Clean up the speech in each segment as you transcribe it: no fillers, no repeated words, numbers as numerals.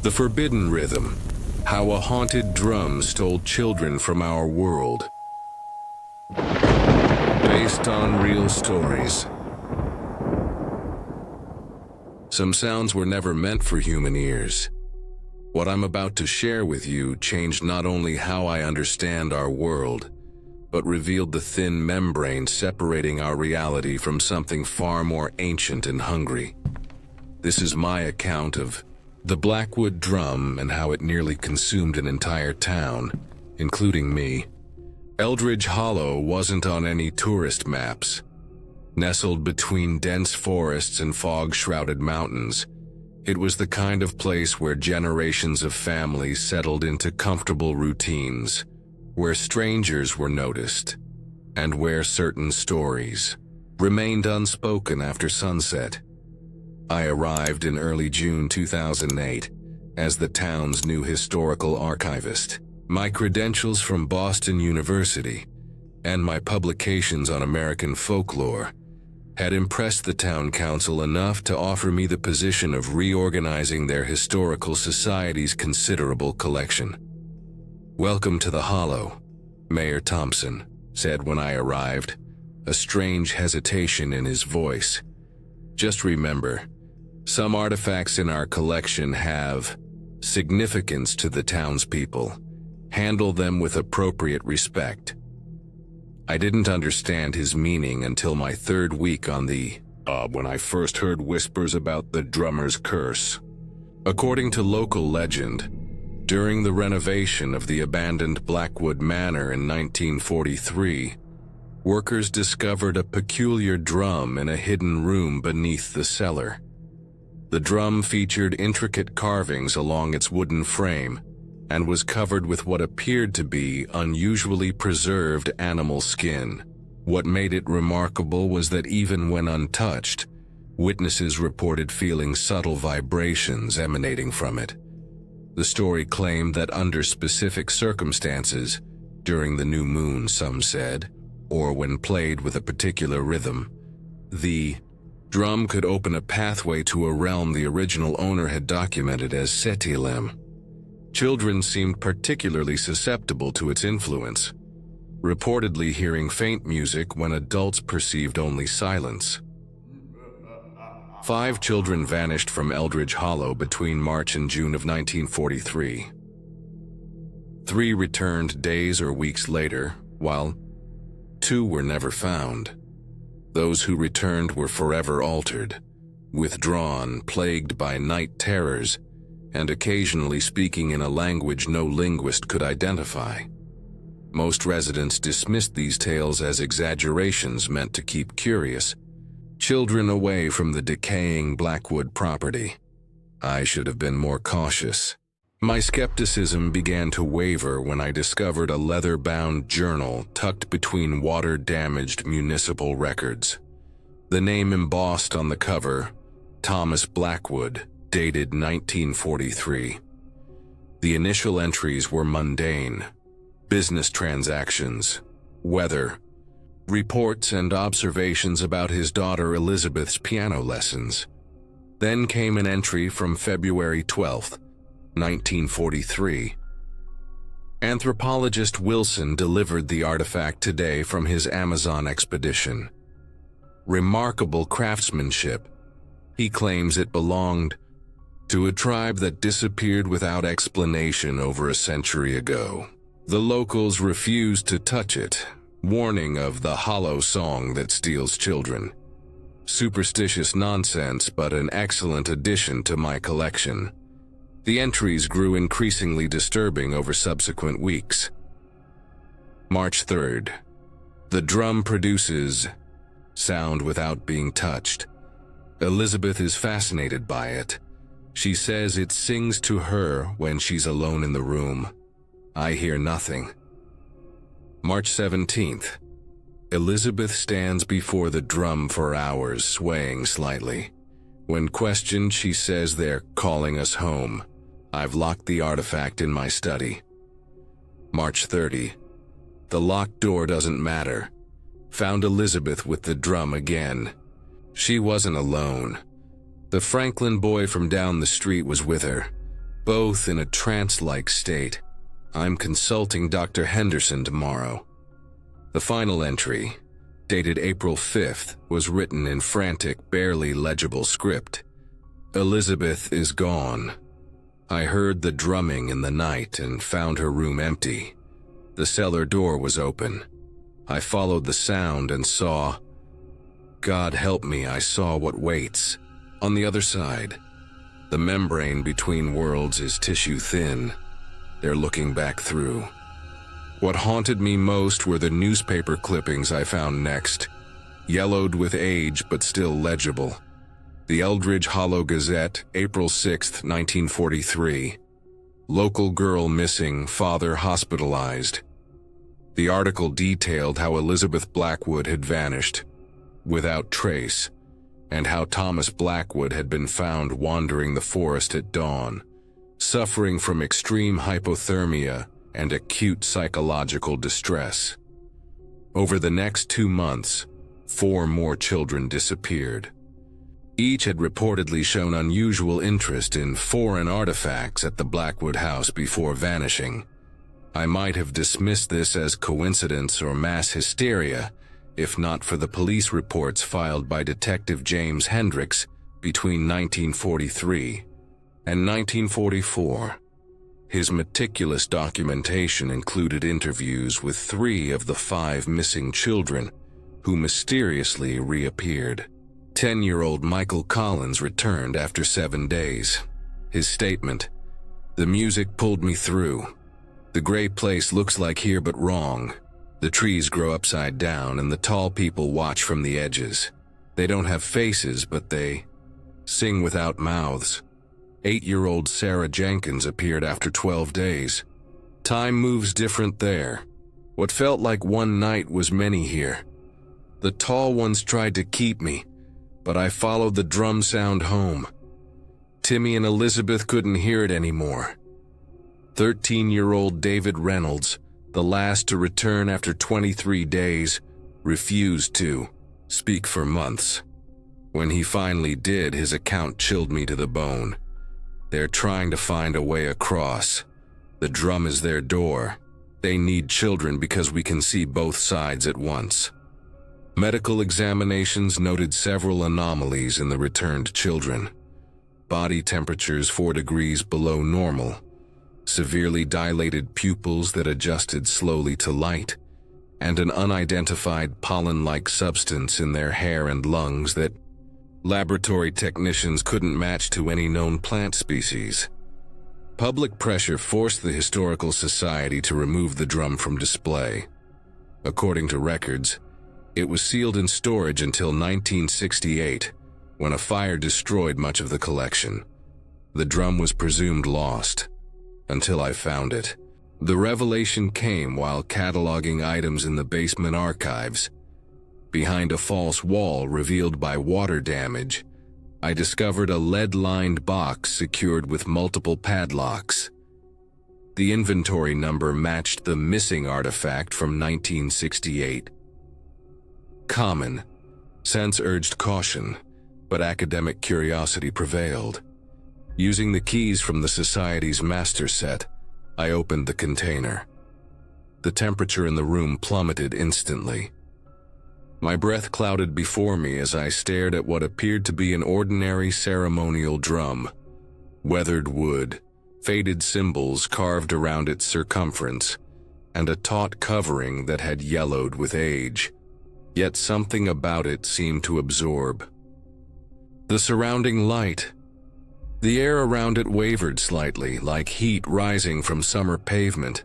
The Forbidden Rhythm: How a Haunted Drum Stole Children from Our World. Based on real stories. Some sounds were never meant for human ears. What I'm about to share with you changed not only how I understand our world, but revealed the thin membrane separating our reality from something far more ancient and hungry. This is my account of the Blackwood Drum and how it nearly consumed an entire town, including me. Eldridge Hollow wasn't on any tourist maps. Nestled between dense forests and fog-shrouded mountains, it was the kind of place where generations of families settled into comfortable routines, where strangers were noticed, and where certain stories remained unspoken after sunset. I arrived in early June 2008 as the town's new historical archivist. My credentials from Boston University and my publications on American folklore had impressed the town council enough to offer me the position of reorganizing their historical society's considerable collection. "Welcome to the Hollow," Mayor Thompson said when I arrived, a strange hesitation in his voice. "Just remember, some artifacts in our collection have significance to the townspeople. Handle them with appropriate respect." I didn't understand his meaning until my third week on when I first heard whispers about the drummer's curse. According to local legend, during the renovation of the abandoned Blackwood Manor in 1943, workers discovered a peculiar drum in a hidden room beneath the cellar. The drum featured intricate carvings along its wooden frame and was covered with what appeared to be unusually preserved animal skin. What made it remarkable was that even when untouched, witnesses reported feeling subtle vibrations emanating from it. The story claimed that under specific circumstances, during the new moon, some said, or when played with a particular rhythm, the drum could open a pathway to a realm the original owner had documented as Setealém. Children seemed particularly susceptible to its influence, reportedly hearing faint music when adults perceived only silence. 5 children vanished from Eldridge Hollow between March and June of 1943. 3 returned days or weeks later, while 2 were never found. Those who returned were forever altered, withdrawn, plagued by night terrors, and occasionally speaking in a language no linguist could identify. Most residents dismissed these tales as exaggerations meant to keep curious children away from the decaying Blackwood property. I should have been more cautious. My skepticism began to waver when I discovered a leather-bound journal tucked between water-damaged municipal records. The name embossed on the cover, Thomas Blackwood, dated 1943. The initial entries were mundane: business transactions, weather, reports and observations about his daughter Elizabeth's piano lessons. Then came an entry from February 12, 1943. Anthropologist Wilson delivered the artifact today from his Amazon expedition. Remarkable craftsmanship. He claims it belonged to a tribe that disappeared without explanation over a century ago. The locals refused to touch it, warning of the hollow song that steals children. Superstitious nonsense, but an excellent addition to my collection. The entries grew increasingly disturbing over subsequent weeks. March 3rd. The drum produces sound without being touched. Elizabeth is fascinated by it. She says it sings to her when she's alone in the room. I hear nothing. March 17th. Elizabeth stands before the drum for hours, swaying slightly. When questioned, she says they're calling us home. I've locked the artifact in my study. March 30. The locked door doesn't matter. Found Elizabeth with the drum again. She wasn't alone. The Franklin boy from down the street was with her, both in a trance-like state. I'm consulting Dr. Henderson tomorrow. The final entry, dated April 5th, was written in frantic, barely legible script. Elizabeth is gone. I heard the drumming in the night and found her room empty. The cellar door was open. I followed the sound and saw... God help me, I saw what waits. On the other side, the membrane between worlds is tissue thin. They're looking back through. What haunted me most were the newspaper clippings I found next, yellowed with age but still legible. The Eldridge Hollow Gazette, April 6, 1943. Local girl missing, father hospitalized. The article detailed how Elizabeth Blackwood had vanished, without trace, and how Thomas Blackwood had been found wandering the forest at dawn, suffering from extreme hypothermia and acute psychological distress. Over the next 2 months, 4 more children disappeared. Each had reportedly shown unusual interest in foreign artifacts at the Blackwood house before vanishing. I might have dismissed this as coincidence or mass hysteria, if not for the police reports filed by Detective James Hendricks between 1943 and 1944. His meticulous documentation included interviews with 3 of the 5 missing children who mysteriously reappeared. 10-year-old Michael Collins returned after 7 days. His statement, "The music pulled me through. The gray place looks like here but wrong. The trees grow upside down and the tall people watch from the edges. They don't have faces, but they sing without mouths." 8-year-old Sarah Jenkins appeared after 12 days. Time moves different there. What felt like one night was many here. The tall ones tried to keep me, but I followed the drum sound home. Timmy and Elizabeth couldn't hear it anymore. 13-year-old David Reynolds, the last to return after 23 days, refused to speak for months. When he finally did, his account chilled me to the bone. They're trying to find a way across. The drum is their door. They need children because we can see both sides at once. Medical examinations noted several anomalies in the returned children. Body temperatures 4 degrees below normal, severely dilated pupils that adjusted slowly to light, and an unidentified pollen-like substance in their hair and lungs that laboratory technicians couldn't match to any known plant species. Public pressure forced the Historical Society to remove the drum from display. According to records, it was sealed in storage until 1968, when a fire destroyed much of the collection. The drum was presumed lost, until I found it. The revelation came while cataloging items in the basement archives. Behind a false wall revealed by water damage, I discovered a lead-lined box secured with multiple padlocks. The inventory number matched the missing artifact from 1968. Common sense urged caution, but academic curiosity prevailed. Using the keys from the Society's master set, I opened the container. The temperature in the room plummeted instantly. My breath clouded before me as I stared at what appeared to be an ordinary ceremonial drum. Weathered wood, faded symbols carved around its circumference, and a taut covering that had yellowed with age. Yet something about it seemed to absorb the surrounding light. The air around it wavered slightly, like heat rising from summer pavement.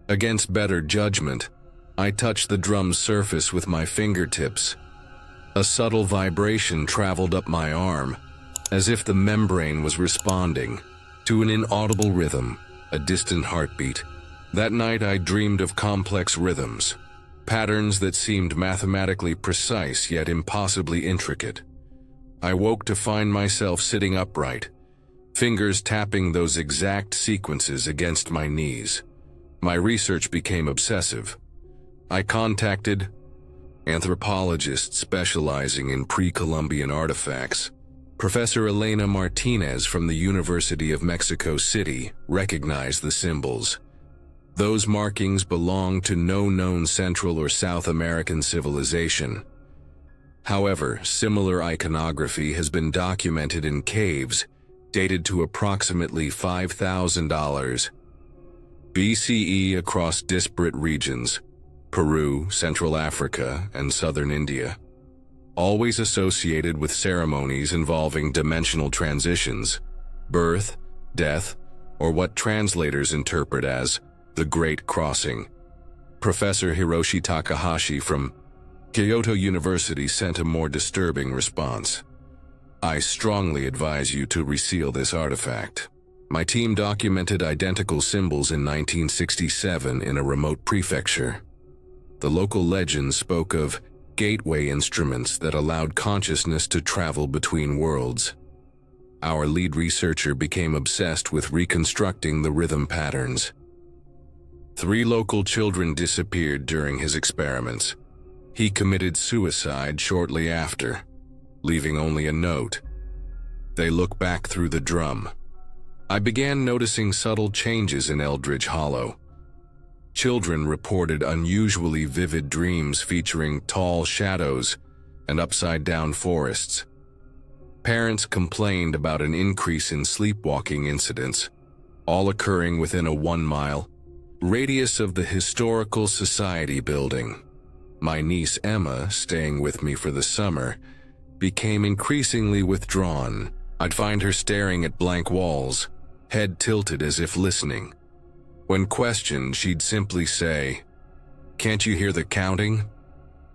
Against better judgment, I touched the drum's surface with my fingertips. A subtle vibration traveled up my arm, as if the membrane was responding to an inaudible rhythm, a distant heartbeat. That night I dreamed of complex rhythms, patterns that seemed mathematically precise yet impossibly intricate. I woke to find myself sitting upright, fingers tapping those exact sequences against my knees. My research became obsessive. I contacted anthropologists specializing in pre-Columbian artifacts. Professor Elena Martinez from the University of Mexico City recognized the symbols. Those markings belong to no known Central or South American civilization. However, similar iconography has been documented in caves dated to approximately 5,000 BCE across disparate regions, Peru, Central Africa, and southern India, always associated with ceremonies involving dimensional transitions, birth, death, or what translators interpret as the Great Crossing. Professor Hiroshi Takahashi from Kyoto University sent a more disturbing response. I strongly advise you to reseal this artifact. My team documented identical symbols in 1967 in a remote prefecture. The local legend spoke of gateway instruments that allowed consciousness to travel between worlds. Our lead researcher became obsessed with reconstructing the rhythm patterns. 3 local children disappeared during his experiments. He committed suicide shortly after, leaving only a note. They look back through the drum. I began noticing subtle changes in Eldridge Hollow. Children reported unusually vivid dreams featuring tall shadows and upside-down forests. Parents complained about an increase in sleepwalking incidents, all occurring within a 1-mile radius of the Historical Society building. My niece Emma, staying with me for the summer, became increasingly withdrawn. I'd find her staring at blank walls, head tilted as if listening. When questioned, she'd simply say, "Can't you hear the counting?"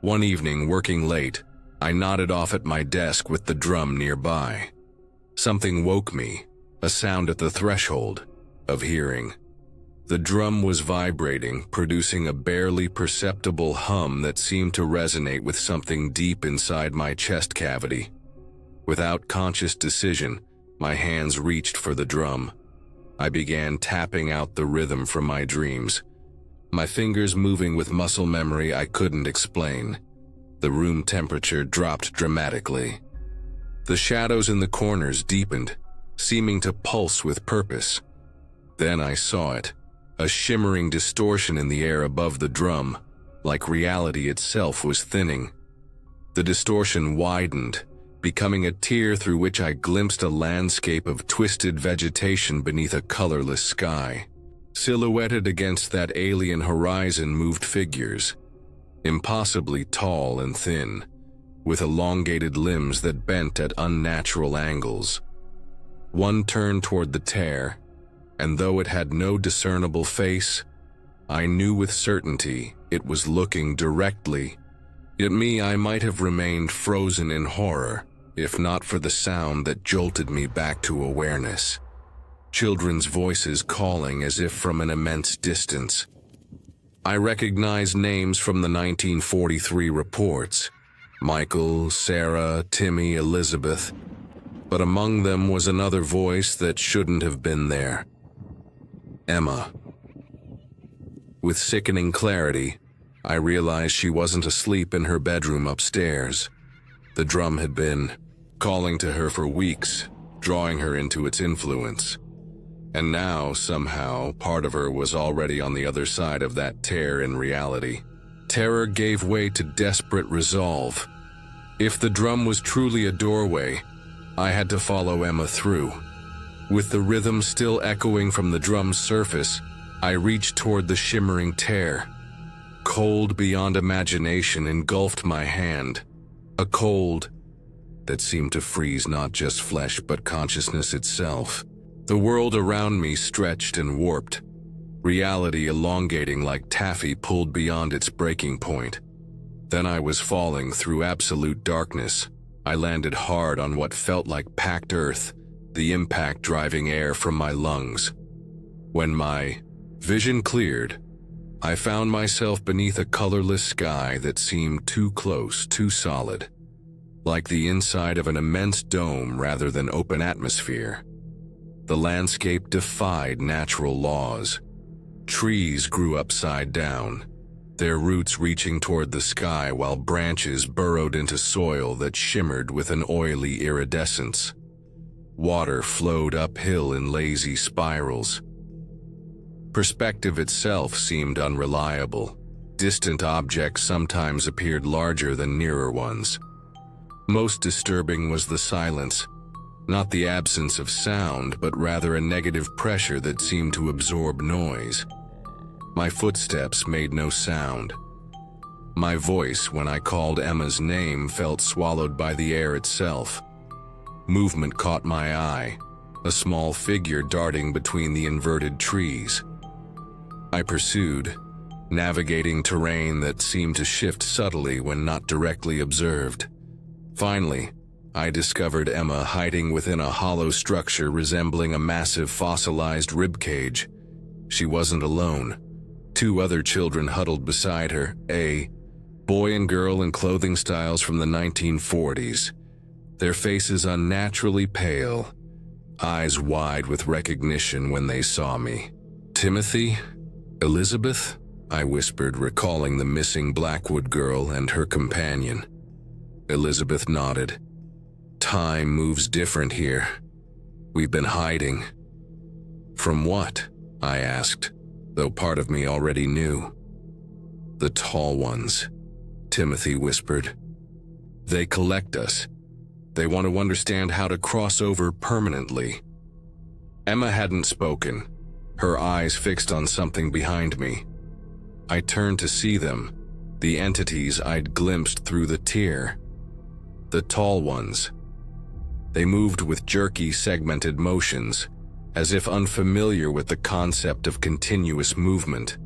One evening, working late, I nodded off at my desk with the drum nearby. Something woke me, a sound at the threshold of hearing. The drum was vibrating, producing a barely perceptible hum that seemed to resonate with something deep inside my chest cavity. Without conscious decision, my hands reached for the drum. I began tapping out the rhythm from my dreams, my fingers moving with muscle memory I couldn't explain. The room temperature dropped dramatically. The shadows in the corners deepened, seeming to pulse with purpose. Then I saw it, a shimmering distortion in the air above the drum, like reality itself was thinning. The distortion widened, becoming a tear through which I glimpsed a landscape of twisted vegetation beneath a colorless sky. Silhouetted against that alien horizon moved figures, impossibly tall and thin, with elongated limbs that bent at unnatural angles. One turned toward the tear, and though it had no discernible face, I knew with certainty it was looking directly at me. I might have remained frozen in horror, if not for the sound that jolted me back to awareness. Children's voices calling as if from an immense distance. I recognized names from the 1943 reports: Michael, Sarah, Timmy, Elizabeth. But among them was another voice that shouldn't have been there. Emma. With sickening clarity, I realized she wasn't asleep in her bedroom upstairs. The drum had been calling to her for weeks, drawing her into its influence. And now, somehow, part of her was already on the other side of that tear in reality. Terror gave way to desperate resolve. If the drum was truly a doorway, I had to follow Emma through. With the rhythm still echoing from the drum's surface, I reached toward the shimmering tear. Cold beyond imagination engulfed my hand, a cold that seemed to freeze not just flesh but consciousness itself. The world around me stretched and warped, reality elongating like taffy pulled beyond its breaking point. Then I was falling through absolute darkness. I landed hard on what felt like packed earth, the impact driving air from my lungs. When my vision cleared, I found myself beneath a colorless sky that seemed too close, too solid, like the inside of an immense dome rather than open atmosphere. The landscape defied natural laws. Trees grew upside down, their roots reaching toward the sky while branches burrowed into soil that shimmered with an oily iridescence. Water flowed uphill in lazy spirals. Perspective itself seemed unreliable. Distant objects sometimes appeared larger than nearer ones. Most disturbing was the silence. Not the absence of sound, but rather a negative pressure that seemed to absorb noise. My footsteps made no sound. My voice, when I called Emma's name, felt swallowed by the air itself. Movement caught my eye, a small figure darting between the inverted trees. I pursued, navigating terrain that seemed to shift subtly when not directly observed. Finally, I discovered Emma hiding within a hollow structure resembling a massive fossilized ribcage. She wasn't alone. 2 other children huddled beside her, a boy and girl in clothing styles from the 1940s. Their faces unnaturally pale, eyes wide with recognition when they saw me. "Timothy? Elizabeth?" I whispered, recalling the missing Blackwood girl and her companion. Elizabeth nodded. "Time moves different here. We've been hiding." "From what?" I asked, though part of me already knew. "The tall ones," Timothy whispered. "They collect us. They want to understand how to cross over permanently." Emma hadn't spoken, her eyes fixed on something behind me. I turned to see them, the entities I'd glimpsed through the tear. The tall ones. They moved with jerky, segmented motions, as if unfamiliar with the concept of continuous movement.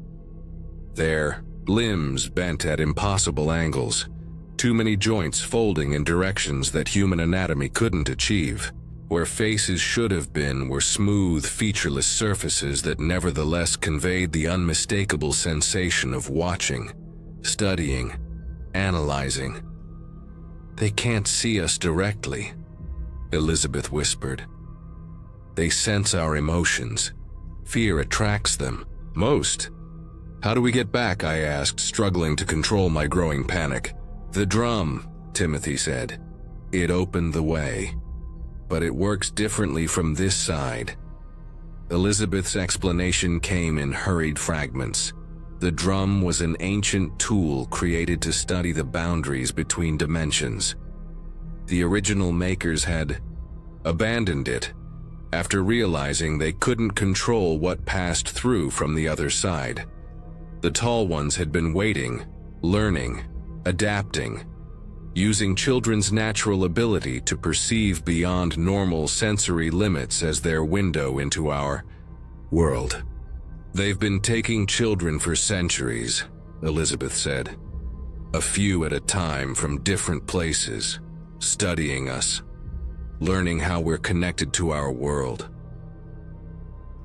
Their limbs bent at impossible angles, too many joints folding in directions that human anatomy couldn't achieve. Where faces should have been were smooth, featureless surfaces that nevertheless conveyed the unmistakable sensation of watching, studying, analyzing. "They can't see us directly," Elizabeth whispered. "They sense our emotions. Fear attracts them. Most." "How do we get back?" I asked, struggling to control my growing panic. "The drum," Timothy said. "It opened the way. But it works differently from this side." Elizabeth's explanation came in hurried fragments. The drum was an ancient tool created to study the boundaries between dimensions. The original makers had abandoned it after realizing they couldn't control what passed through from the other side. The tall ones had been waiting, learning, adapting, using children's natural ability to perceive beyond normal sensory limits as their window into our world. "They've been taking children for centuries," Elizabeth said. "A few at a time from different places, studying us, learning how we're connected to our world."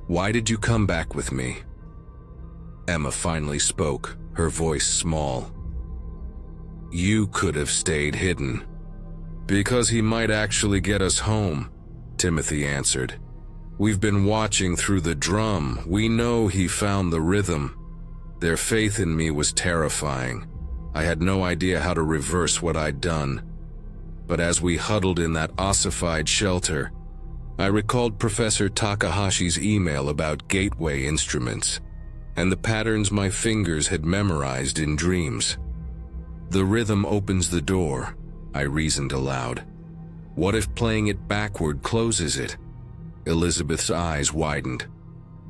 "Why did you come back with me?" Emma finally spoke, her voice small. "You could have stayed hidden." "Because he might actually get us home," Timothy answered. "We've been watching through the drum. We know he found the rhythm." Their faith in me was terrifying. I had no idea how to reverse what I'd done. But as we huddled in that ossified shelter, I recalled Professor Takahashi's email about gateway instruments, and the patterns my fingers had memorized in dreams. "The rhythm opens the door," I reasoned aloud. "What if playing it backward closes it?" Elizabeth's eyes widened.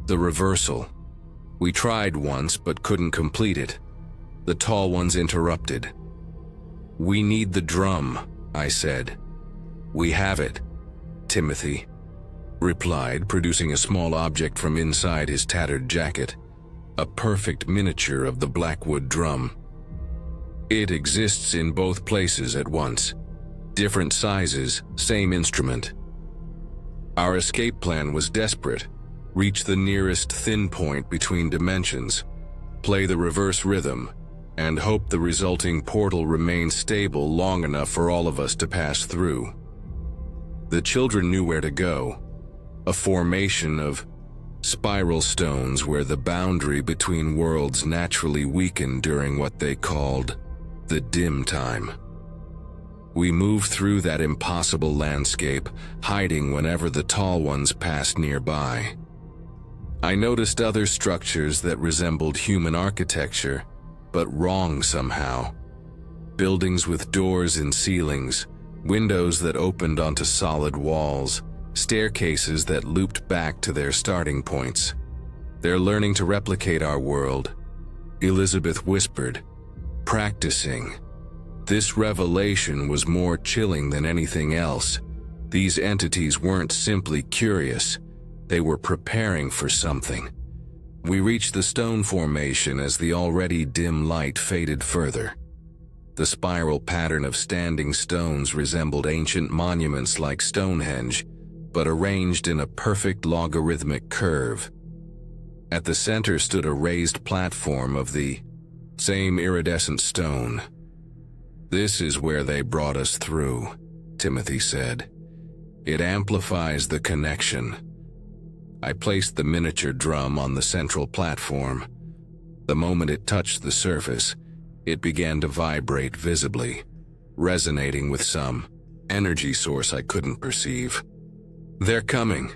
"The reversal. We tried once but couldn't complete it." The tall ones interrupted. "We need the drum," I said. "We have it," Timothy replied, producing a small object from inside his tattered jacket, a perfect miniature of the Blackwood drum. "It exists in both places at once. Different sizes, same instrument." Our escape plan was desperate. Reach the nearest thin point between dimensions, play the reverse rhythm, and hope the resulting portal remained stable long enough for all of us to pass through. The children knew where to go, a formation of spiral stones where the boundary between worlds naturally weakened during what they called the dim time. We moved through that impossible landscape, hiding whenever the tall ones passed nearby. I noticed other structures that resembled human architecture, but wrong somehow. Buildings with doors in ceilings, windows that opened onto solid walls, staircases that looped back to their starting points. They're learning to replicate our world, Elizabeth whispered, practicing. This revelation was more chilling than anything else. These entities weren't simply curious, they were preparing for something. We reached the stone formation as the already dim light faded further. The spiral pattern of standing stones resembled ancient monuments like Stonehenge, but arranged in a perfect logarithmic curve. At the center stood a raised platform of the same iridescent stone. "This is where they brought us through," Timothy said. "It amplifies the connection." I placed the miniature drum on the central platform. The moment it touched the surface, it began to vibrate visibly, resonating with some energy source I couldn't perceive. "They're coming,"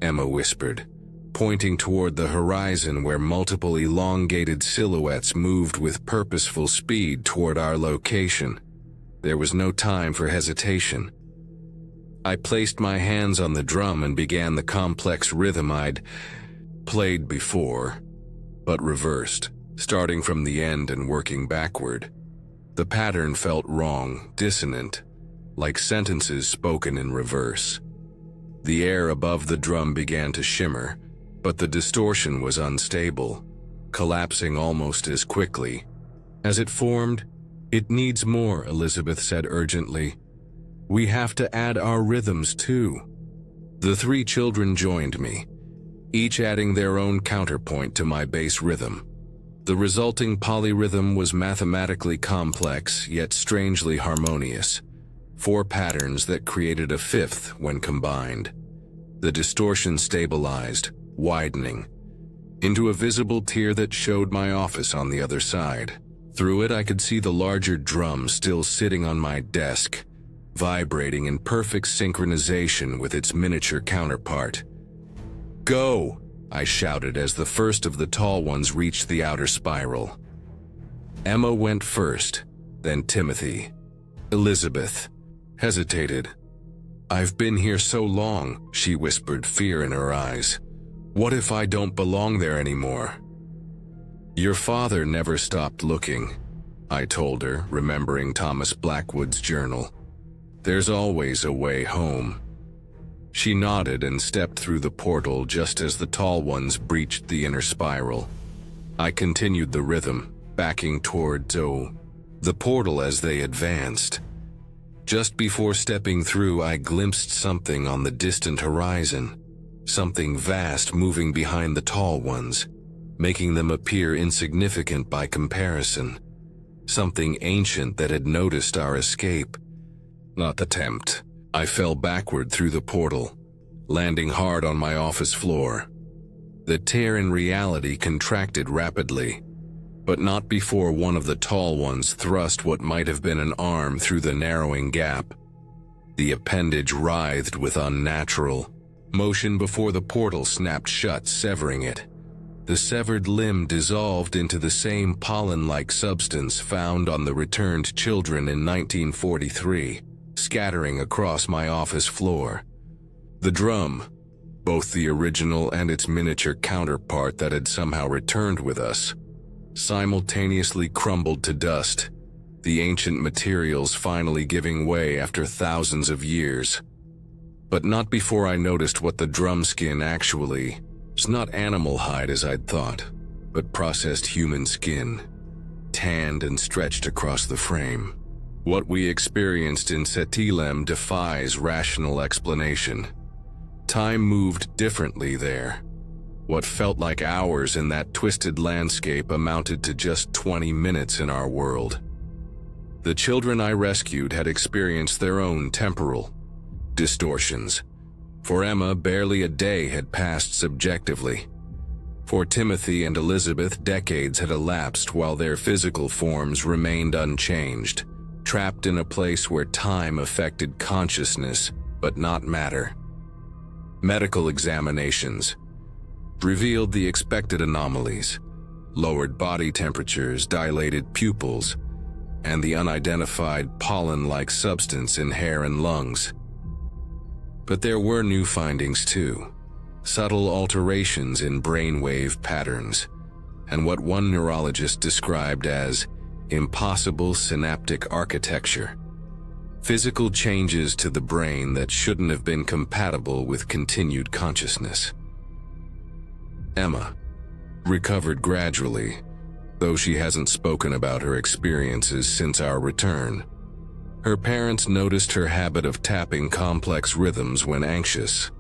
Emma whispered, pointing toward the horizon where multiple elongated silhouettes moved with purposeful speed toward our location. There was no time for hesitation. I placed my hands on the drum and began the complex rhythm I'd played before, but reversed, starting from the end and working backward. The pattern felt wrong, dissonant, like sentences spoken in reverse. The air above the drum began to shimmer, but the distortion was unstable, collapsing almost as quickly. As it formed, "It needs more," Elizabeth said urgently. "We have to add our rhythms too." The three children joined me, each adding their own counterpoint to my bass rhythm. The resulting polyrhythm was mathematically complex, yet strangely harmonious. 4 patterns that created a 5th when combined. The distortion stabilized, widening, into a visible tier that showed my office on the other side. Through it I could see the larger drum still sitting on my desk, vibrating in perfect synchronization with its miniature counterpart. "Go!" I shouted as the first of the tall ones reached the outer spiral. Emma went first, then Timothy. Elizabeth hesitated. "I've been here so long," she whispered, fear in her eyes. "What if I don't belong there anymore?" "Your father never stopped looking," I told her, remembering Thomas Blackwood's journal. "There's always a way home." She nodded and stepped through the portal just as the tall ones breached the inner spiral. I continued the rhythm, backing towards the portal as they advanced. Just before stepping through, I glimpsed something on the distant horizon, something vast moving behind the tall ones, making them appear insignificant by comparison. Something ancient that had noticed our escape. Not attempt. I fell backward through the portal, landing hard on my office floor. The tear in reality contracted rapidly, but not before one of the tall ones thrust what might have been an arm through the narrowing gap. The appendage writhed with unnatural motion before the portal snapped shut, severing it. The severed limb dissolved into the same pollen-like substance found on the returned children in 1943, scattering across my office floor. The drum, both the original and its miniature counterpart that had somehow returned with us, simultaneously crumbled to dust, the ancient materials finally giving way after thousands of years. But not before I noticed what the drum skin actually was. Not animal hide as I'd thought, but processed human skin, tanned and stretched across the frame. What we experienced in Setealém defies rational explanation. Time moved differently there. What felt like hours in that twisted landscape amounted to just 20 minutes in our world. The children I rescued had experienced their own temporal distortions, For Emma, barely a day had passed subjectively. For Timothy and Elizabeth, decades had elapsed while their physical forms remained unchanged, trapped in a place where time affected consciousness, but not matter. Medical examinations revealed the expected anomalies: lowered body temperatures, dilated pupils, and the unidentified pollen-like substance in hair and lungs. But there were new findings too: subtle alterations in brainwave patterns, and what one neurologist described as impossible synaptic architecture. Physical changes to the brain that shouldn't have been compatible with continued consciousness. Emma recovered gradually, though she hasn't spoken about her experiences since our return. Her parents noticed her habit of tapping complex rhythms when anxious,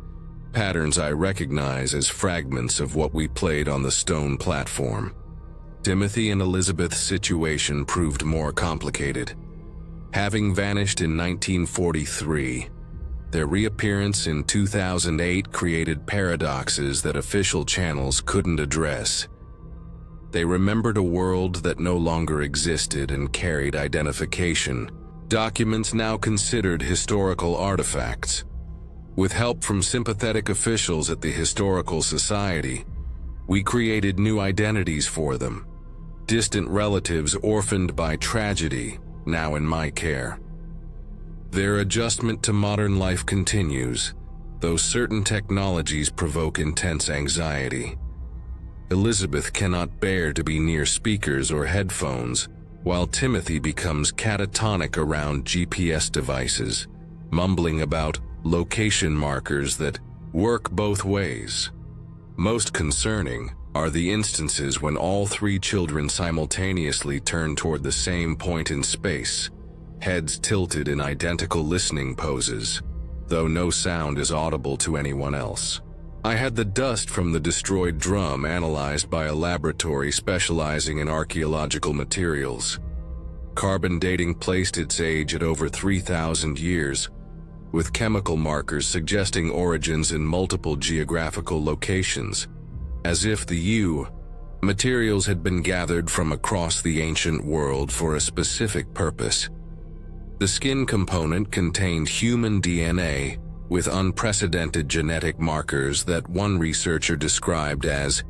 patterns I recognize as fragments of what we played on the stone platform. Timothy and Elizabeth's situation proved more complicated. Having vanished in 1943, their reappearance in 2008 created paradoxes that official channels couldn't address. They remembered a world that no longer existed and carried identification, documents now considered historical artifacts. With help from sympathetic officials at the Historical Society, we created new identities for them. Distant relatives orphaned by tragedy, now in my care. Their adjustment to modern life continues, though certain technologies provoke intense anxiety. Elizabeth cannot bear to be near speakers or headphones, while Timothy becomes catatonic around GPS devices, mumbling about location markers that work both ways. Most concerning are the instances when all three children simultaneously turn toward the same point in space, heads tilted in identical listening poses, though no sound is audible to anyone else. I had the dust from the destroyed drum analyzed by a laboratory specializing in archaeological materials. Carbon dating placed its age at over 3,000 years, with chemical markers suggesting origins in multiple geographical locations, as if the materials had been gathered from across the ancient world for a specific purpose. The skin component contained human DNA with unprecedented genetic markers that one researcher described as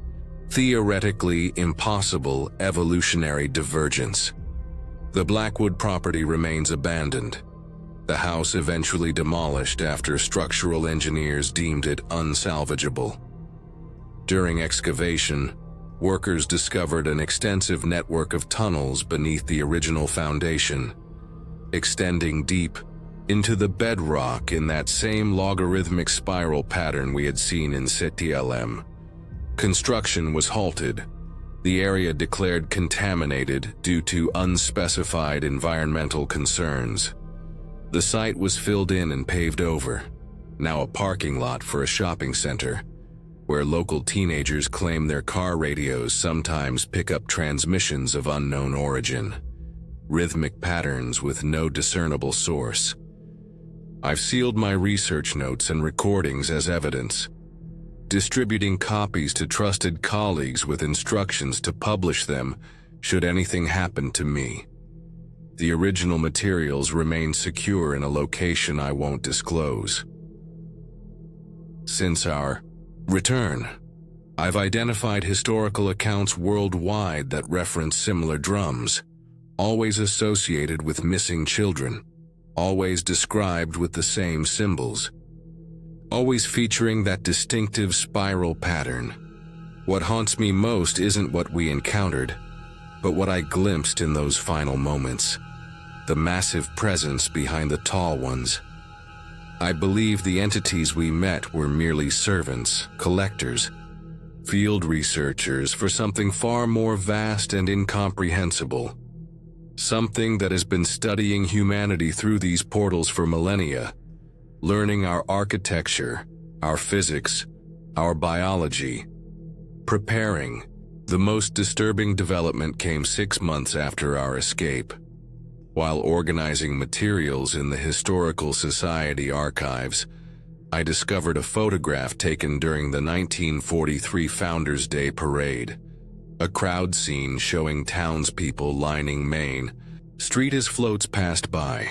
theoretically impossible evolutionary divergence. The Blackwood property remains abandoned, the house eventually demolished after structural engineers deemed it unsalvageable. During excavation, workers discovered an extensive network of tunnels beneath the original foundation, extending deep into the bedrock in that same logarithmic spiral pattern we had seen in Setealém. Construction was halted, the area declared contaminated due to unspecified environmental concerns. The site was filled in and paved over, now a parking lot for a shopping center, where local teenagers claim their car radios sometimes pick up transmissions of unknown origin, rhythmic patterns with no discernible source. I've sealed my research notes and recordings as evidence, distributing copies to trusted colleagues with instructions to publish them should anything happen to me. The original materials remain secure in a location I won't disclose. Since our return, I've identified historical accounts worldwide that reference similar drums, always associated with missing children, always described with the same symbols, always featuring that distinctive spiral pattern. What haunts me most isn't what we encountered, but what I glimpsed in those final moments, the massive presence behind the tall ones. I believe the entities we met were merely servants, collectors, field researchers for something far more vast and incomprehensible. Something that has been studying humanity through these portals for millennia, learning our architecture, our physics, our biology, preparing. The most disturbing development came 6 months after our escape. While organizing materials in the Historical Society archives, I discovered a photograph taken during the 1943 Founders' Day parade. A crowd scene showing townspeople lining Main Street as floats passed by.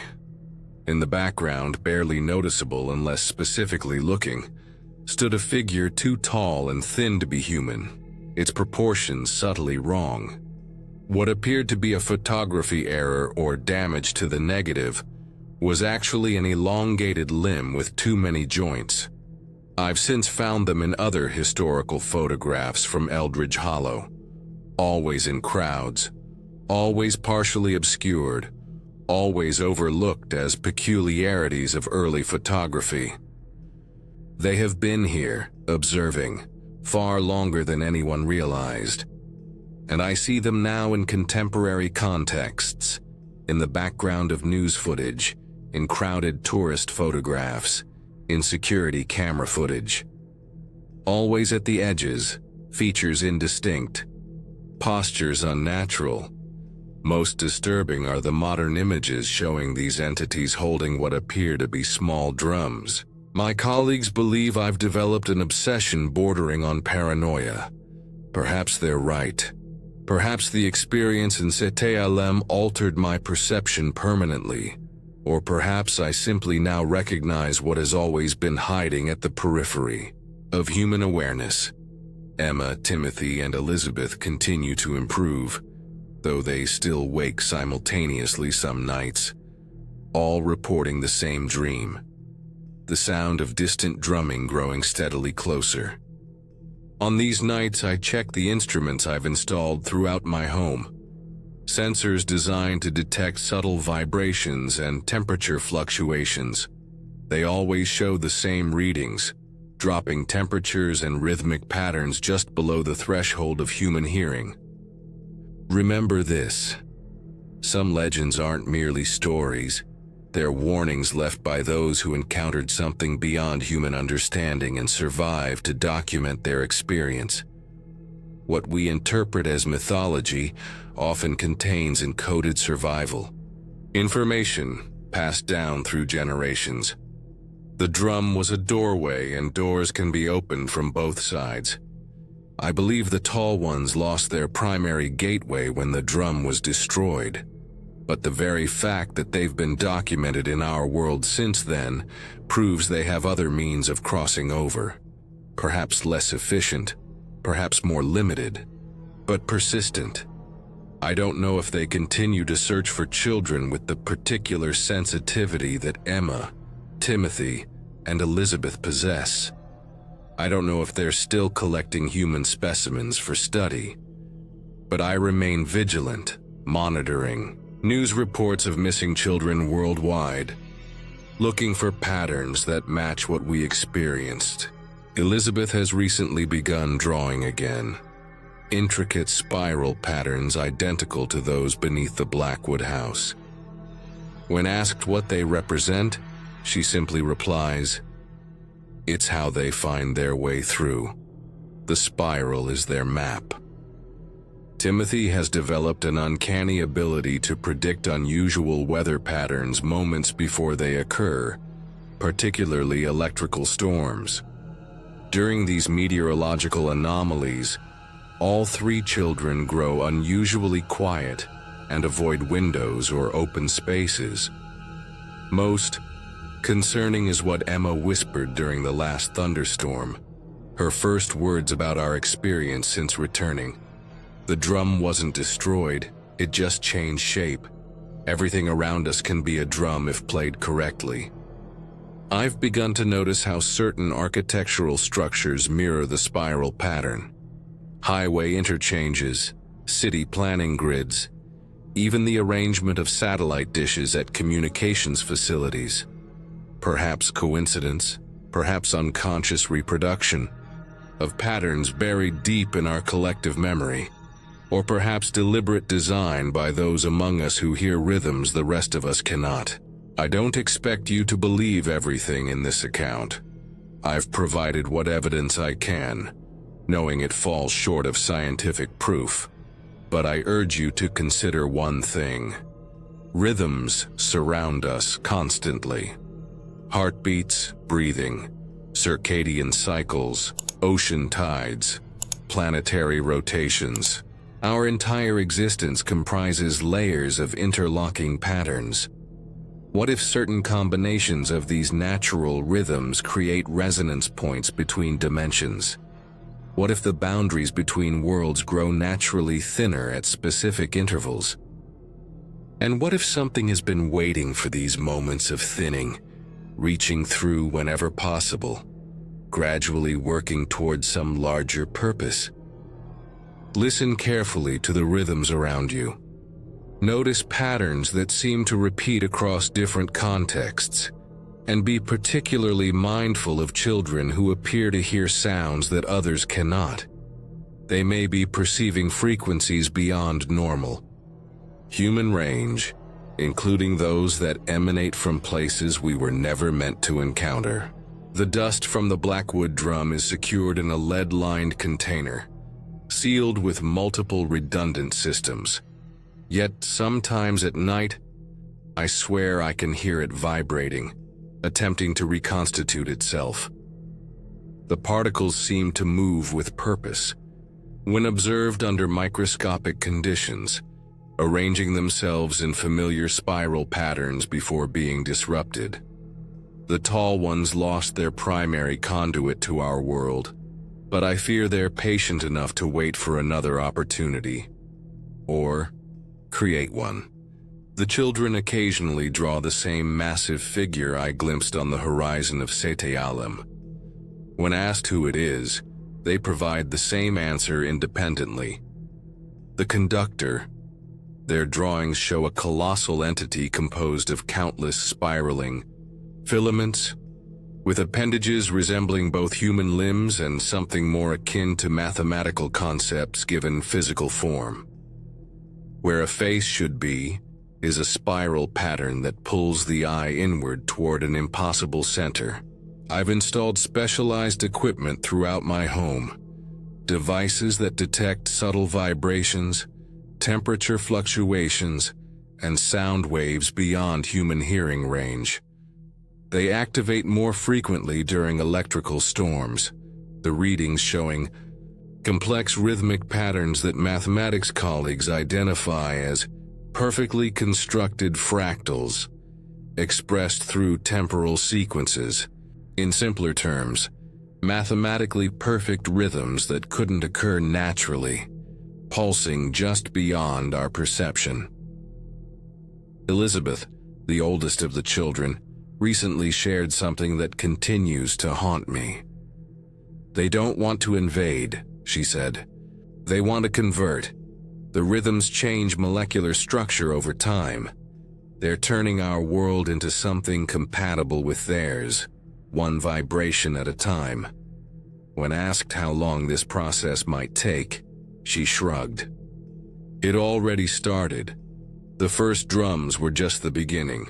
In the background, barely noticeable unless specifically looking, stood a figure too tall and thin to be human, its proportions subtly wrong. What appeared to be a photography error or damage to the negative was actually an elongated limb with too many joints. I've since found them in other historical photographs from Eldridge Hollow, always in crowds, always partially obscured, always overlooked as peculiarities of early photography. They have been here, observing, far longer than anyone realized. And I see them now in contemporary contexts, in the background of news footage, in crowded tourist photographs, in security camera footage. Always at the edges, features indistinct, postures unnatural. Most disturbing are the modern images showing these entities holding what appear to be small drums. My colleagues believe I've developed an obsession bordering on paranoia. Perhaps they're right. Perhaps the experience in Setealém altered my perception permanently. Or perhaps I simply now recognize what has always been hiding at the periphery of human awareness. Emma, Timothy, and Elizabeth continue to improve, though they still wake simultaneously some nights, all reporting the same dream. The sound of distant drumming growing steadily closer. On these nights, I check the instruments I've installed throughout my home. Sensors designed to detect subtle vibrations and temperature fluctuations. They always show the same readings, dropping temperatures and rhythmic patterns just below the threshold of human hearing. Remember this: some legends aren't merely stories. They're warnings left by those who encountered something beyond human understanding and survived to document their experience. What we interpret as mythology often contains encoded survival information passed down through generations. The drum was a doorway, and doors can be opened from both sides. I believe the tall ones lost their primary gateway when the drum was destroyed. But the very fact that they've been documented in our world since then proves they have other means of crossing over. Perhaps less efficient, perhaps more limited, but persistent. I don't know if they continue to search for children with the particular sensitivity that Emma, Timothy, and Elizabeth possess. I don't know if they're still collecting human specimens for study. But I remain vigilant, monitoring news reports of missing children worldwide, looking for patterns that match what we experienced. Elizabeth has recently begun drawing again. Intricate spiral patterns identical to those beneath the Blackwood house. When asked what they represent, she simply replies, "It's how they find their way through. The spiral is their map." Timothy has developed an uncanny ability to predict unusual weather patterns moments before they occur, particularly electrical storms. During these meteorological anomalies, all three children grow unusually quiet and avoid windows or open spaces. Most concerning is what Emma whispered during the last thunderstorm, her first words about our experience since returning. The drum wasn't destroyed, it just changed shape. Everything around us can be a drum if played correctly. I've begun to notice how certain architectural structures mirror the spiral pattern. Highway interchanges, city planning grids, even the arrangement of satellite dishes at communications facilities. Perhaps coincidence, perhaps unconscious reproduction of patterns buried deep in our collective memory. Or perhaps deliberate design by those among us who hear rhythms the rest of us cannot. I don't expect you to believe everything in this account. I've provided what evidence I can, knowing it falls short of scientific proof. But I urge you to consider one thing. Rhythms surround us constantly. Heartbeats, breathing, circadian cycles, ocean tides, planetary rotations. Our entire existence comprises layers of interlocking patterns. What if certain combinations of these natural rhythms create resonance points between dimensions? What if the boundaries between worlds grow naturally thinner at specific intervals? And what if something has been waiting for these moments of thinning, reaching through whenever possible, gradually working towards some larger purpose? Listen carefully to the rhythms around you. Notice patterns that seem to repeat across different contexts, and be particularly mindful of children who appear to hear sounds that others cannot. They may be perceiving frequencies beyond normal. Human range, including those that emanate from places we were never meant to encounter. The dust from the blackwood drum is secured in a lead-lined container, sealed with multiple redundant systems. Yet sometimes at night, I swear I can hear it vibrating, attempting to reconstitute itself. The particles seem to move with purpose, when observed under microscopic conditions, arranging themselves in familiar spiral patterns before being disrupted. The tall ones lost their primary conduit to our world, but I fear they're patient enough to wait for another opportunity. Or create one. The children occasionally draw the same massive figure I glimpsed on the horizon of Setealém. When asked who it is, they provide the same answer independently. The conductor. Their drawings show a colossal entity composed of countless spiraling filaments, with appendages resembling both human limbs and something more akin to mathematical concepts given physical form. Where a face should be, is a spiral pattern that pulls the eye inward toward an impossible center. I've installed specialized equipment throughout my home, devices that detect subtle vibrations, temperature fluctuations, and sound waves beyond human hearing range. They activate more frequently during electrical storms, the readings showing complex rhythmic patterns that mathematics colleagues identify as perfectly constructed fractals, expressed through temporal sequences. In simpler terms, mathematically perfect rhythms that couldn't occur naturally, pulsing just beyond our perception. Elizabeth, the oldest of the children, recently shared something that continues to haunt me. They don't want to invade, she said. They want to convert. The rhythms change molecular structure over time. They're turning our world into something compatible with theirs, one vibration at a time. When asked how long this process might take, she shrugged. It already started. The first drums were just the beginning.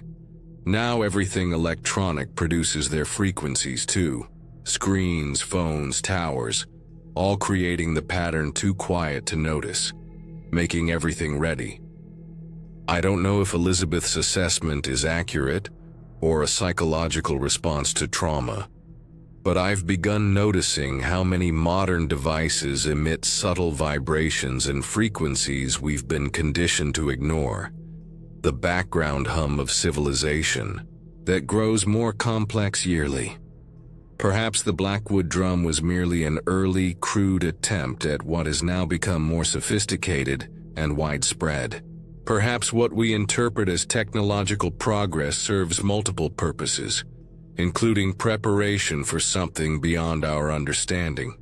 Now everything electronic produces their frequencies too. Screens, phones, towers, all creating the pattern too quiet to notice, making everything ready. I don't know if Elizabeth's assessment is accurate or a psychological response to trauma, but I've begun noticing how many modern devices emit subtle vibrations and frequencies we've been conditioned to ignore. The background hum of civilization that grows more complex yearly. Perhaps the blackwood drum was merely an early, crude attempt at what has now become more sophisticated and widespread. Perhaps what we interpret as technological progress serves multiple purposes, including preparation for something beyond our understanding.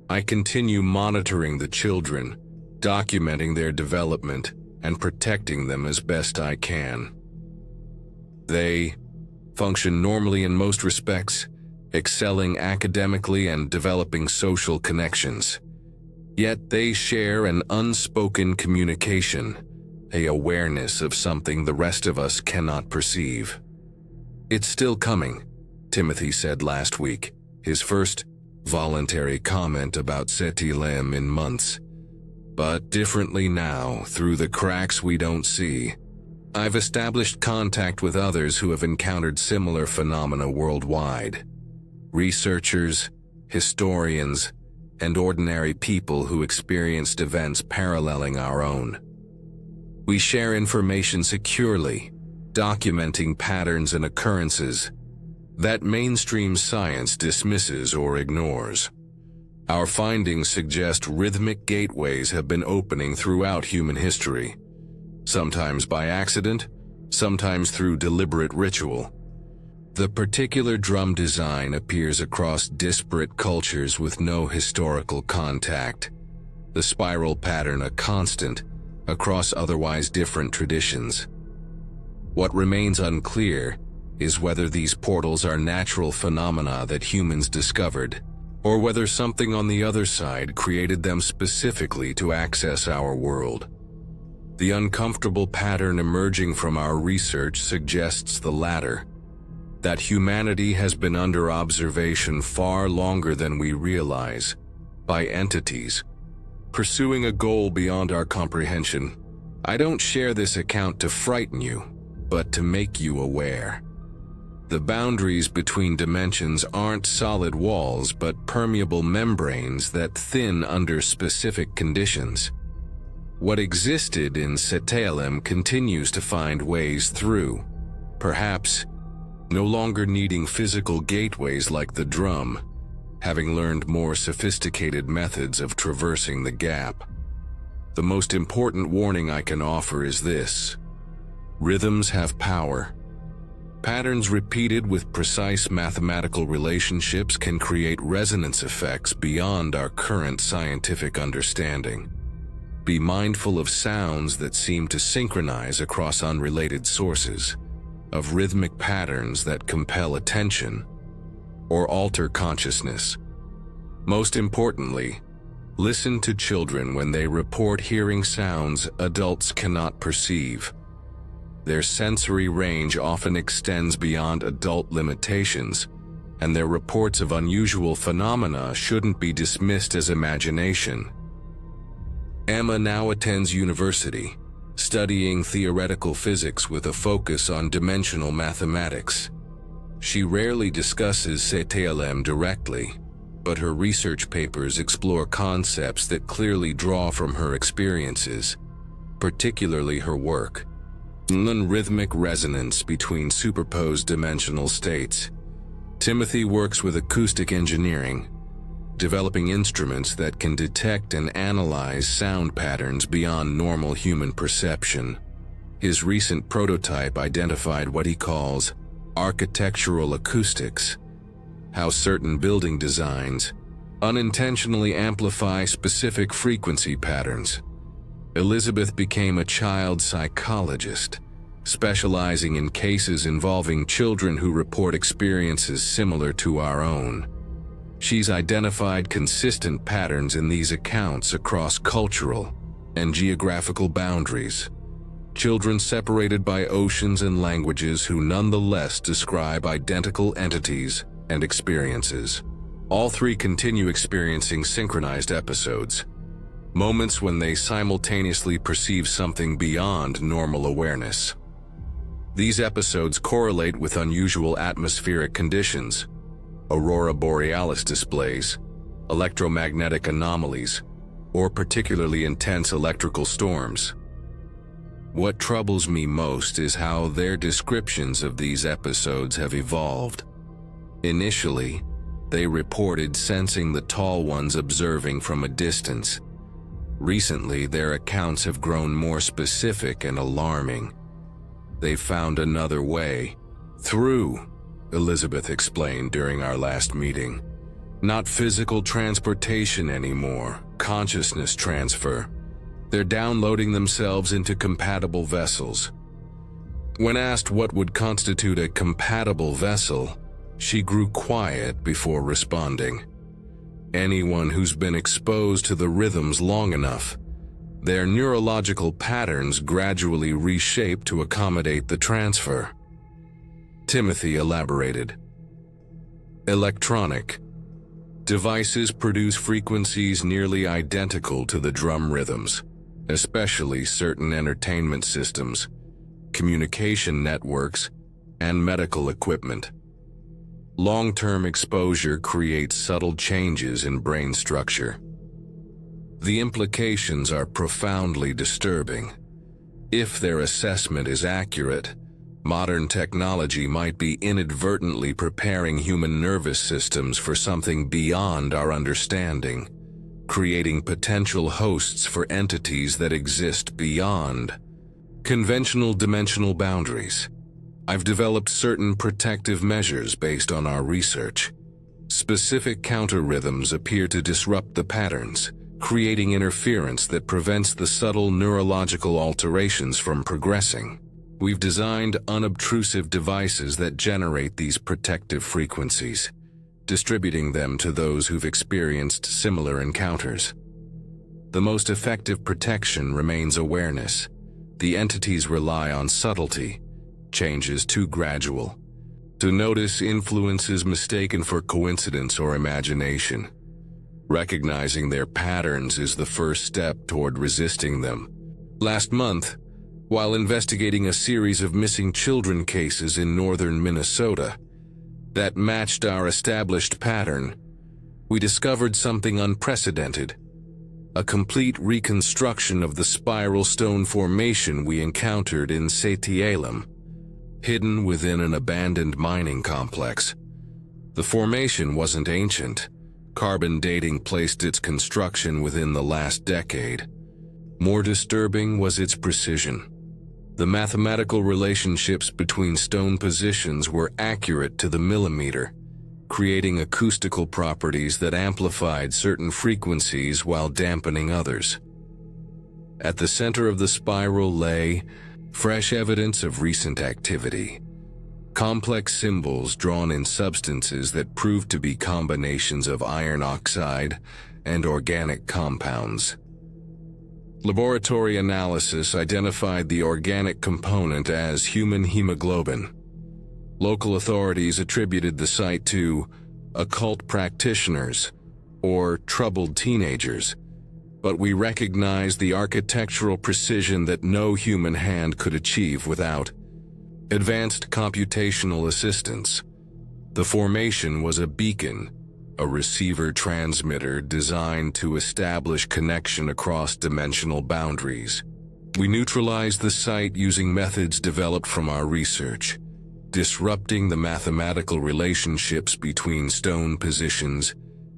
I continue monitoring the children, documenting their development, and protecting them as best I can. They function normally in most respects, excelling academically and developing social connections. Yet they share an unspoken communication, an awareness of something the rest of us cannot perceive. It's still coming, Timothy said last week, his first voluntary comment about Setealém in months. But differently now, through the cracks we don't see. I've established contact with others who have encountered similar phenomena worldwide. researchers, historians, and ordinary people who experienced events paralleling our own. We share information securely, documenting patterns and occurrences that mainstream science dismisses or ignores. Our findings suggest rhythmic gateways have been opening throughout human history, sometimes by accident, sometimes through deliberate ritual. The particular drum design appears across disparate cultures with no historical contact, the spiral pattern a constant across otherwise different traditions. What remains unclear is whether these portals are natural phenomena that humans discovered, or whether something on the other side created them specifically to access our world. The uncomfortable pattern emerging from our research suggests the latter, that humanity has been under observation far longer than we realize, by entities pursuing a goal beyond our comprehension. I don't share this account to frighten you, but to make you aware. The boundaries between dimensions aren't solid walls but permeable membranes that thin under specific conditions. What existed in Setealém continues to find ways through, perhaps no longer needing physical gateways like the drum, having learned more sophisticated methods of traversing the gap. The most important warning I can offer is this: rhythms have power. Patterns repeated with precise mathematical relationships can create resonance effects beyond our current scientific understanding. Be mindful of sounds that seem to synchronize across unrelated sources, of rhythmic patterns that compel attention or alter consciousness. Most importantly, listen to children when they report hearing sounds adults cannot perceive. Their sensory range often extends beyond adult limitations, and their reports of unusual phenomena shouldn't be dismissed as imagination. Emma now attends university, studying theoretical physics with a focus on dimensional mathematics. She rarely discusses Setealém directly, but her research papers explore concepts that clearly draw from her experiences, particularly her work on rhythmic resonance between superposed dimensional states. Timothy works with acoustic engineering, developing instruments that can detect and analyze sound patterns beyond normal human perception. His recent prototype identified what he calls architectural acoustics, how certain building designs unintentionally amplify specific frequency patterns. Elizabeth became a child psychologist, specializing in cases involving children who report experiences similar to our own. She's identified consistent patterns in these accounts across cultural and geographical boundaries. Children separated by oceans and languages who nonetheless describe identical entities and experiences. All three continue experiencing synchronized episodes, moments when they simultaneously perceive something beyond normal awareness. These episodes correlate with unusual atmospheric conditions, aurora borealis displays, electromagnetic anomalies, or particularly intense electrical storms. What troubles me most is how their descriptions of these episodes have evolved. Initially, they reported sensing the tall ones observing from a distance. Recently, their accounts have grown more specific and alarming. They've found another way through, Elizabeth explained during our last meeting. Not physical transportation anymore, consciousness transfer. They're downloading themselves into compatible vessels. When asked what would constitute a compatible vessel, she grew quiet before responding. Anyone who's been exposed to the rhythms long enough, their neurological patterns gradually reshape to accommodate the transfer. Timothy elaborated. Electronic devices produce frequencies nearly identical to the drum rhythms, especially certain entertainment systems, communication networks, and medical equipment. Long-term exposure creates subtle changes in brain structure. The implications are profoundly disturbing. If their assessment is accurate, modern technology might be inadvertently preparing human nervous systems for something beyond our understanding, creating potential hosts for entities that exist beyond conventional dimensional boundaries. I've developed certain protective measures based on our research. Specific counter-rhythms appear to disrupt the patterns, creating interference that prevents the subtle neurological alterations from progressing. We've designed unobtrusive devices that generate these protective frequencies, distributing them to those who've experienced similar encounters. The most effective protection remains awareness. The entities rely on subtlety, changes too gradual, to notice influences mistaken for coincidence or imagination. Recognizing their patterns is the first step toward resisting them. Last month, while investigating a series of missing children cases in northern Minnesota that matched our established pattern, we discovered something unprecedented: a complete reconstruction of the spiral stone formation we encountered in Setealém, hidden within an abandoned mining complex. The formation wasn't ancient. Carbon dating placed its construction within the last decade. More disturbing was its precision. The mathematical relationships between stone positions were accurate to the millimeter, creating acoustical properties that amplified certain frequencies while dampening others. At the center of the spiral lay fresh evidence of recent activity. Complex symbols drawn in substances that proved to be combinations of iron oxide and organic compounds. Laboratory analysis identified the organic component as human hemoglobin. Local authorities attributed the site to occult practitioners or troubled teenagers, but we recognized the architectural precision that no human hand could achieve without advanced computational assistance. The formation was a beacon, a receiver-transmitter designed to establish connection across dimensional boundaries. We neutralized the site using methods developed from our research, disrupting the mathematical relationships between stone positions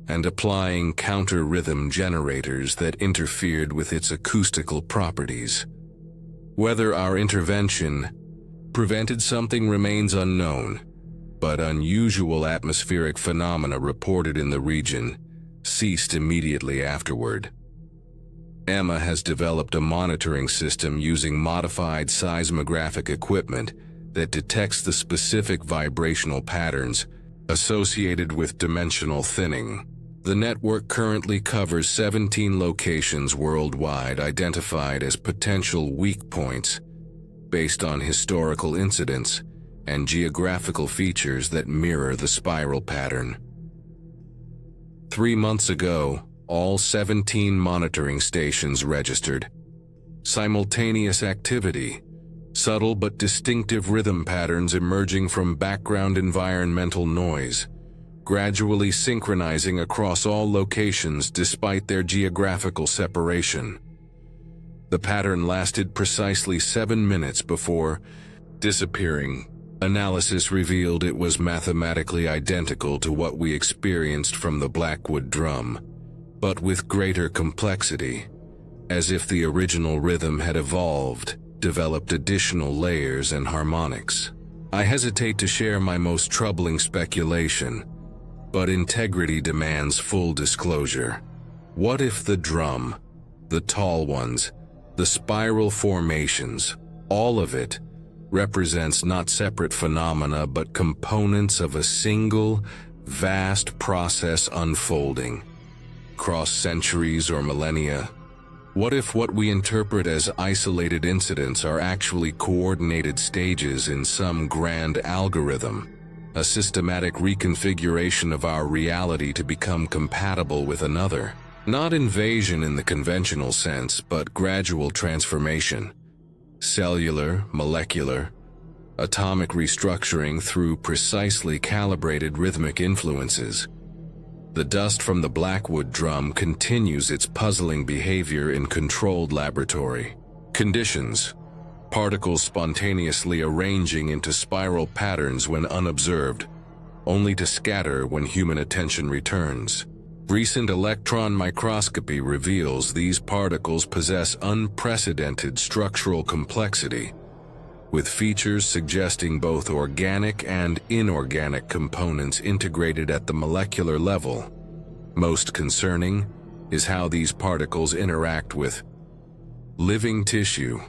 and applying counter-rhythm generators that interfered with its acoustical properties. Whether our intervention prevented something remains unknown, but unusual atmospheric phenomena reported in the region ceased immediately afterward. Emma has developed a monitoring system using modified seismographic equipment that detects the specific vibrational patterns associated with dimensional thinning. The network currently covers 17 locations worldwide identified as potential weak points based on historical incidents and geographical features that mirror the spiral pattern. 3 months ago, all 17 monitoring stations registered simultaneous activity, subtle but distinctive rhythm patterns emerging from background environmental noise, gradually synchronizing across all locations despite their geographical separation. The pattern lasted precisely 7 minutes before disappearing. Analysis revealed it was mathematically identical to what we experienced from the Blackwood drum, but with greater complexity, as if the original rhythm had evolved, developed additional layers and harmonics. I hesitate to share my most troubling speculation, but integrity demands full disclosure. What if the drum, the tall ones, the spiral formations, all of it, represents not separate phenomena but components of a single, vast process unfolding, across centuries or millennia? What if what we interpret as isolated incidents are actually coordinated stages in some grand algorithm, a systematic reconfiguration of our reality to become compatible with another? Not invasion in the conventional sense, but gradual transformation. Cellular, molecular, atomic restructuring through precisely calibrated rhythmic influences. The dust from the blackwood drum continues its puzzling behavior in controlled laboratory conditions, particles spontaneously arranging into spiral patterns when unobserved, only to scatter when human attention returns. Recent electron microscopy reveals these particles possess unprecedented structural complexity, with features suggesting both organic and inorganic components integrated at the molecular level. Most concerning is how these particles interact with living tissue,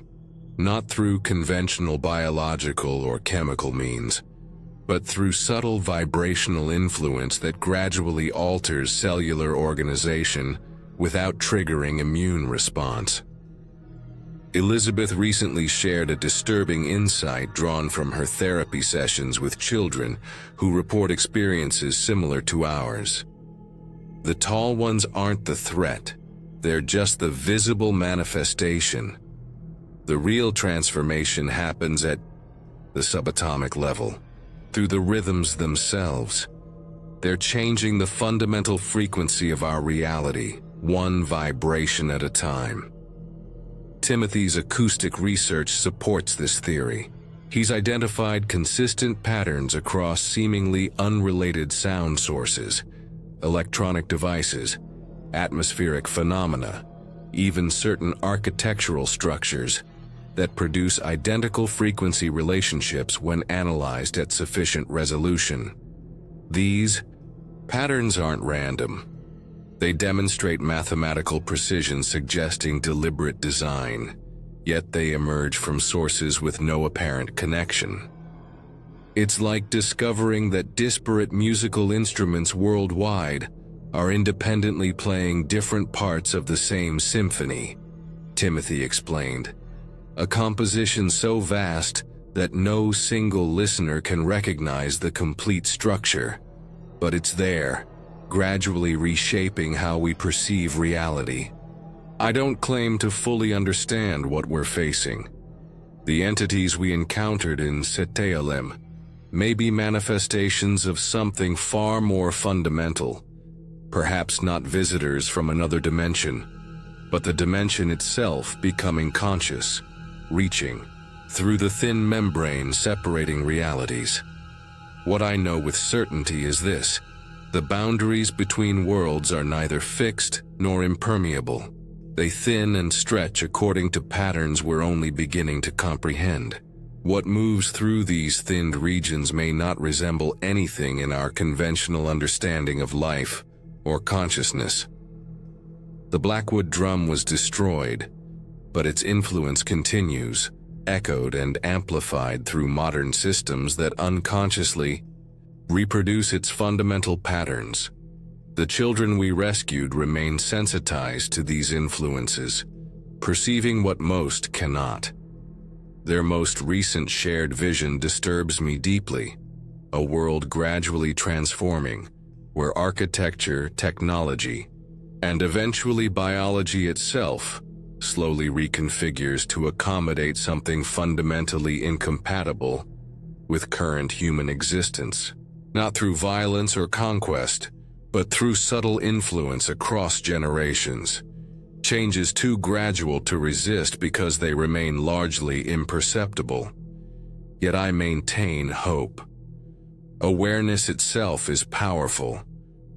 not through conventional biological or chemical means, but through subtle vibrational influence that gradually alters cellular organization without triggering immune response. Elizabeth recently shared a disturbing insight drawn from her therapy sessions with children who report experiences similar to ours. The tall ones aren't the threat, they're just the visible manifestation. The real transformation happens at the subatomic level, through the rhythms themselves. They're changing the fundamental frequency of our reality, one vibration at a time. Timothy's acoustic research supports this theory. He's identified consistent patterns across seemingly unrelated sound sources, electronic devices, atmospheric phenomena, even certain architectural structures that produce identical frequency relationships when analyzed at sufficient resolution. These patterns aren't random. They demonstrate mathematical precision suggesting deliberate design, yet they emerge from sources with no apparent connection. It's like discovering that disparate musical instruments worldwide are independently playing different parts of the same symphony, Timothy explained. A composition so vast that no single listener can recognize the complete structure, but it's there, gradually reshaping how we perceive reality. I don't claim to fully understand what we're facing. The entities we encountered in Setealém may be manifestations of something far more fundamental, perhaps not visitors from another dimension, but the dimension itself becoming conscious, reaching through the thin membrane separating realities. What I know with certainty is this: the boundaries between worlds are neither fixed nor impermeable. They thin and stretch according to patterns we're only beginning to comprehend. What moves through these thinned regions may not resemble anything in our conventional understanding of life or consciousness. The Blackwood drum was destroyed, but its influence continues, echoed and amplified through modern systems that unconsciously reproduce its fundamental patterns. The children we rescued remain sensitized to these influences, perceiving what most cannot. Their most recent shared vision disturbs me deeply, a world gradually transforming, where architecture, technology, and eventually biology itself slowly reconfigures to accommodate something fundamentally incompatible with current human existence, not through violence or conquest, but through subtle influence across generations. Changes too gradual to resist because they remain largely imperceptible. Yet I maintain hope. Awareness itself is powerful.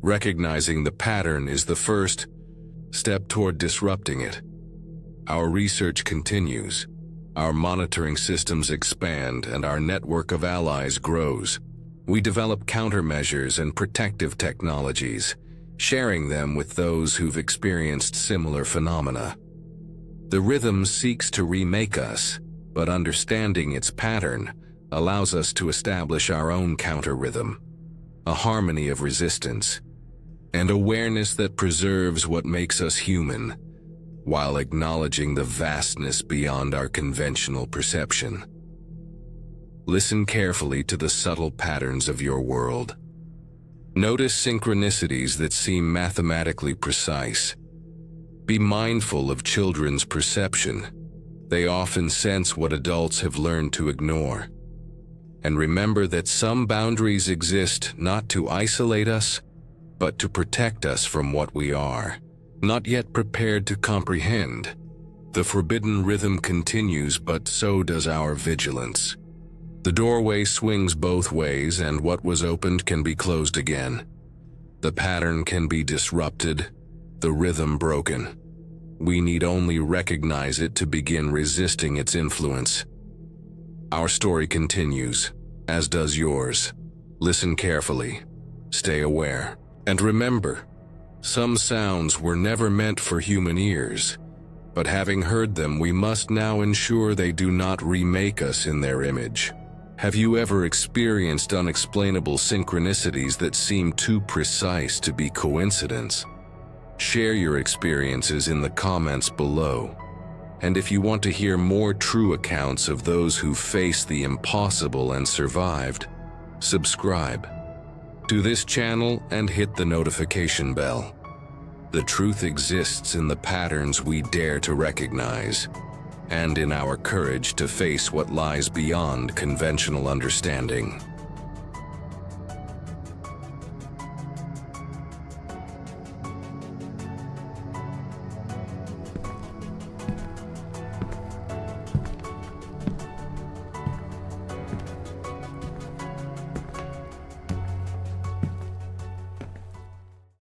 Recognizing the pattern is the first step toward disrupting it. Our research continues. Our monitoring systems expand and our network of allies grows. We develop countermeasures and protective technologies, sharing them with those who've experienced similar phenomena. The rhythm seeks to remake us, but understanding its pattern allows us to establish our own counter-rhythm, a harmony of resistance, and awareness that preserves what makes us human, while acknowledging the vastness beyond our conventional perception. Listen carefully to the subtle patterns of your world. Notice synchronicities that seem mathematically precise. Be mindful of children's perception. They often sense what adults have learned to ignore. And remember that some boundaries exist not to isolate us, but to protect us from what we are, not yet prepared to comprehend. The forbidden rhythm continues, but so does our vigilance. The doorway swings both ways, and what was opened can be closed again. The pattern can be disrupted, the rhythm broken. We need only recognize it to begin resisting its influence. Our story continues, as does yours. Listen carefully, stay aware, and remember, some sounds were never meant for human ears, but having heard them, we must now ensure they do not remake us in their image. Have you ever experienced unexplainable synchronicities that seem too precise to be coincidence? Share your experiences in the comments below. And if you want to hear more true accounts of those who faced the impossible and survived, subscribe to this channel and hit the notification bell. The truth exists in the patterns we dare to recognize, and in our courage to face what lies beyond conventional understanding.